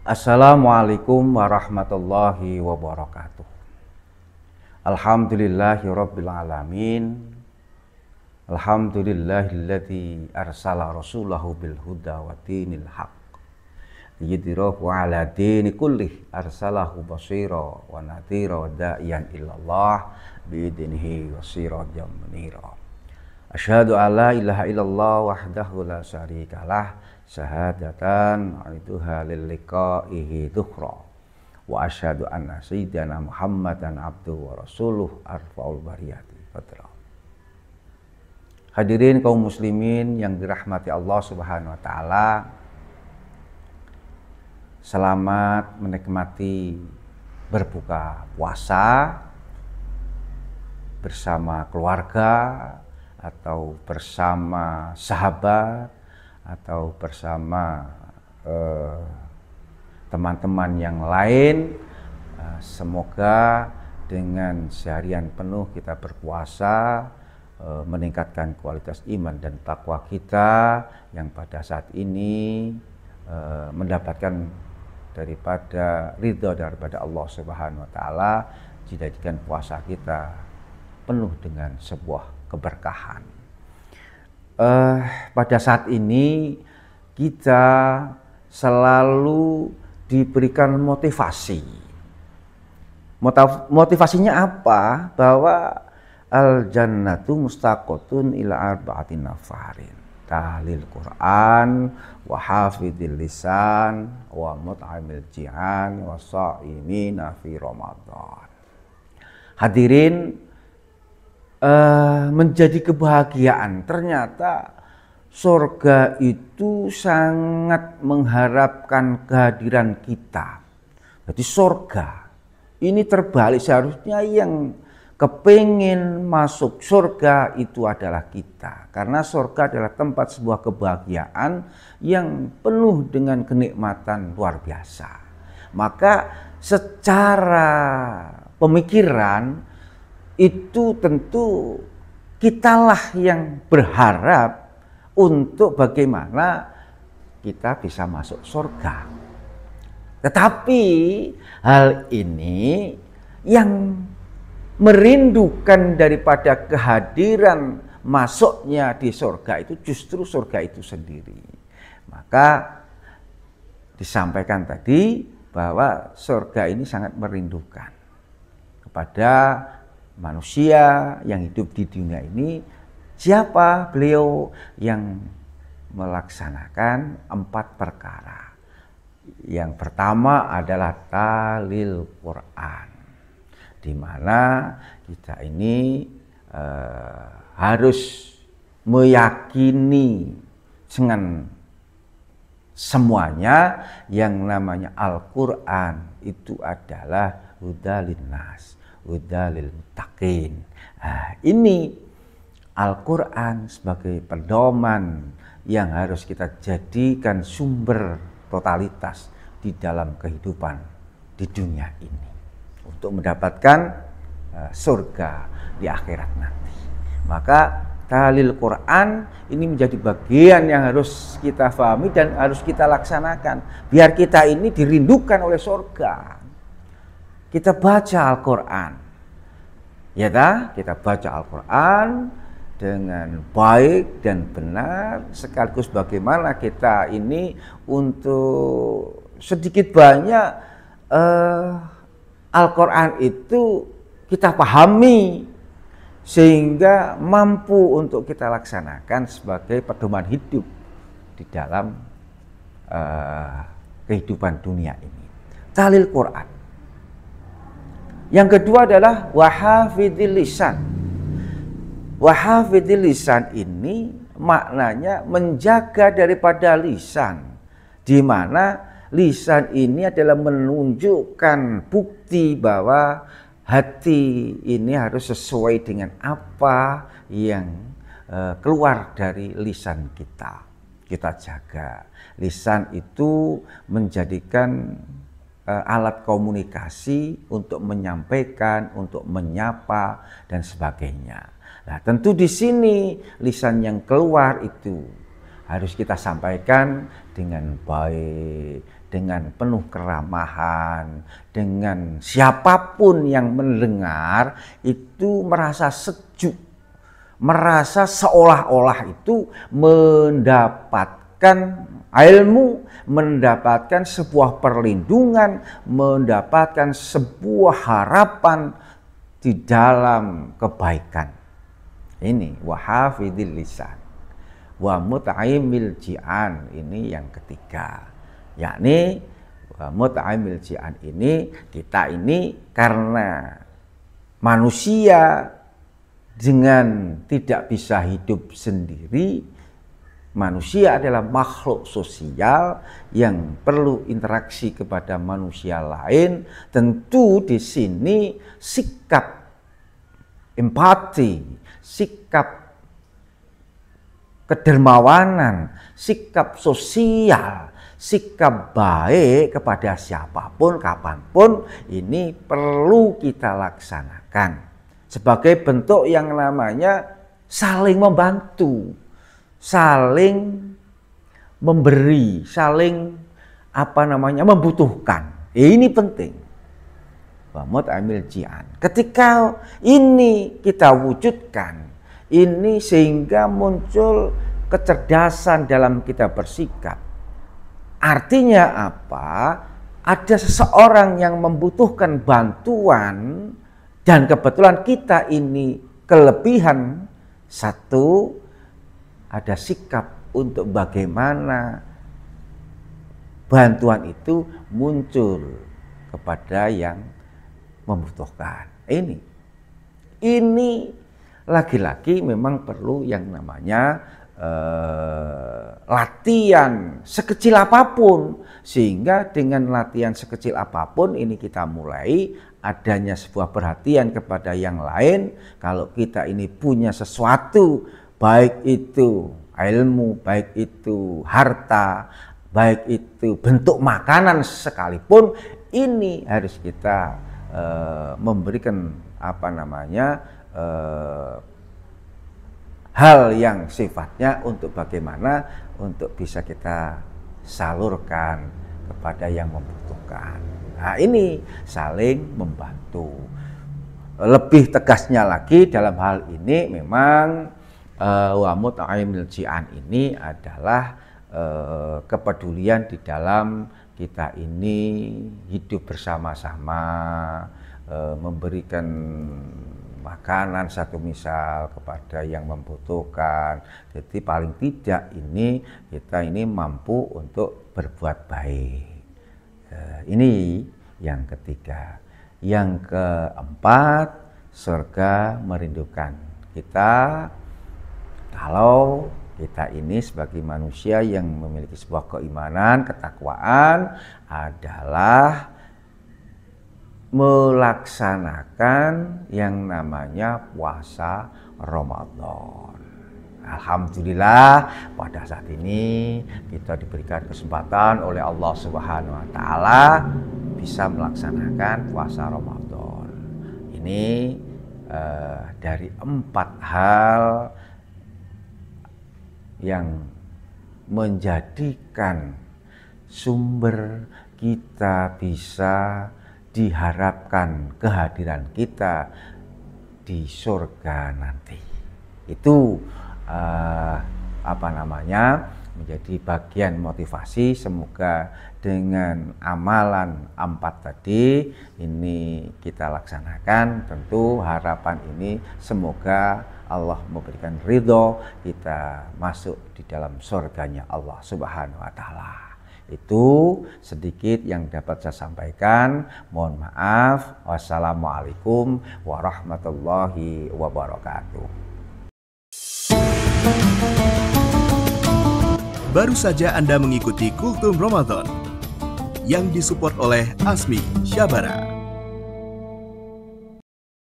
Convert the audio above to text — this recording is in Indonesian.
Assalamualaikum warahmatullahi wabarakatuh. Alhamdulillahirabbil alamin. Alhamdulillahilladzi arsala rasulahu bil huda wa dinil haq. Yudhirahu ala dini kullih arsalahu basira wa nadhira wa da'iyan illallah biidnihi wa sirajan munira. Asyhadu an la ilaha illallah wahdahu la syarikalah syahadatan aiduha lil liqaihi dzukra wa asyhadu anna sayyidana Muhammadan abduhu wa rasuluh arfaul bariyati fadra. Hadirin kaum muslimin yang dirahmati Allah Subhanahu wa taala, selamat menikmati berbuka puasa bersama keluarga atau bersama sahabat atau bersama teman-teman yang lain. Semoga dengan seharian penuh kita berpuasa meningkatkan kualitas iman dan takwa kita yang pada saat ini mendapatkan daripada ridha daripada Allah Subhanahu wa taala, dijadikan puasa kita penuh dengan sebuah keberkahan. Pada saat ini kita selalu diberikan motivasi. Motivasinya apa? Bahwa al-jannatu mustaqotun ila arba'ati nafarin. Tahlil Quran, wa hafidhil lisan, wa mut'amil ji'an, wa sha'imina fi Ramadan. Hadirin, menjadi kebahagiaan. Ternyata surga itu sangat mengharapkan kehadiran kita. Jadi surga ini terbalik, seharusnya yang kepingin masuk surga itu adalah kita. Karena surga adalah tempat sebuah kebahagiaan yang penuh dengan kenikmatan luar biasa. Maka secara pemikiran itu tentu kitalah yang berharap untuk bagaimana kita bisa masuk surga. Tetapi hal ini yang merindukan daripada kehadiran masuknya di surga itu justru surga itu sendiri. Maka disampaikan tadi bahwa surga ini sangat merindukan kepada manusia yang hidup di dunia ini. Siapa beliau? Yang melaksanakan 4 perkara. Yang pertama adalah tahlil Quran, di mana kita ini harus meyakini dengan semuanya yang namanya Al-Quran itu adalah hudal linnas, hudalil muttaqin. Ini Al-Quran sebagai pedoman yang harus kita jadikan sumber totalitas di dalam kehidupan di dunia ini untuk mendapatkan surga di akhirat nanti. Maka tahlil Quran ini menjadi bagian yang harus kita pahami dan harus kita laksanakan biar kita ini dirindukan oleh surga. Kita baca Al-Quran, ya dah? Kita baca Al-Quran dengan baik dan benar, sekaligus bagaimana kita ini untuk sedikit banyak Al-Quran itu kita pahami sehingga mampu untuk kita laksanakan sebagai pedoman hidup di dalam kehidupan dunia ini. Tahlil Quran. Yang kedua adalah wahafidhil lisan. Wahafidhil lisan ini maknanya menjaga daripada lisan, di mana lisan ini adalah menunjukkan bukti bahwa hati ini harus sesuai dengan apa yang keluar dari lisan kita. Kita jaga lisan itu, menjadikan alat komunikasi untuk menyampaikan, untuk menyapa dan sebagainya. Nah, tentu di sini lisan yang keluar itu harus kita sampaikan dengan baik, dengan penuh keramahan, dengan siapapun yang mendengar itu merasa sejuk, merasa seolah-olah itu mendapatkan ilmu, mendapatkan sebuah perlindungan, mendapatkan sebuah harapan di dalam kebaikan. Ini wahafidil lisan wa mut'aimil ji'an, ini yang ketiga. Yakni mut'aimil ji'an ini, kita ini karena manusia dengan tidak bisa hidup sendiri, manusia adalah makhluk sosial yang perlu interaksi kepada manusia lain. Tentu di sini sikap empati, sikap kedermawanan, sikap sosial, sikap baik kepada siapapun, kapanpun, ini perlu kita laksanakan sebagai bentuk yang namanya saling membantu, saling memberi, saling membutuhkan. Ini penting. Ketika ini kita wujudkan, ini sehingga muncul kecerdasan dalam kita bersikap. Artinya apa? Ada seseorang yang membutuhkan bantuan dan kebetulan kita ini kelebihan satu, ada sikap untuk bagaimana bantuan itu muncul kepada yang membutuhkan. Ini lagi-lagi memang perlu yang namanya latihan sekecil apapun, sehingga dengan latihan sekecil apapun ini kita mulai adanya sebuah perhatian kepada yang lain. Kalau kita ini punya sesuatu, baik itu ilmu, baik itu harta, baik itu bentuk makanan sekalipun, ini harus kita memberikan hal yang sifatnya untuk bagaimana untuk bisa kita salurkan kepada yang membutuhkan. Nah, ini saling membantu. Lebih tegasnya lagi dalam hal ini memang wa mut'aimil ji'an ini adalah kepedulian di dalam kita ini hidup bersama-sama, memberikan makanan satu misal kepada yang membutuhkan. Jadi paling tidak ini kita ini mampu untuk berbuat baik. Ini yang ketiga. Yang keempat, surga merindukan kita. Kalau kita ini sebagai manusia yang memiliki sebuah keimanan, ketakwaan adalah melaksanakan yang namanya puasa Ramadan. Alhamdulillah pada saat ini kita diberikan kesempatan oleh Allah Subhanahu wa taala bisa melaksanakan puasa Ramadan. Ini dari 4 hal yang menjadikan sumber kita bisa diharapkan kehadiran kita di surga nanti. Itu menjadi bagian motivasi. Semoga dengan amalan 4 tadi ini kita laksanakan. Tentu harapan ini semoga Allah memberikan ridho kita masuk di dalam surganya Allah Subhanahu wa taala. Itu sedikit yang dapat saya sampaikan. Mohon maaf. Wassalamualaikum warahmatullahi wabarakatuh. Baru saja Anda mengikuti Kultum Ramadan yang disupport oleh Asmi Syabara.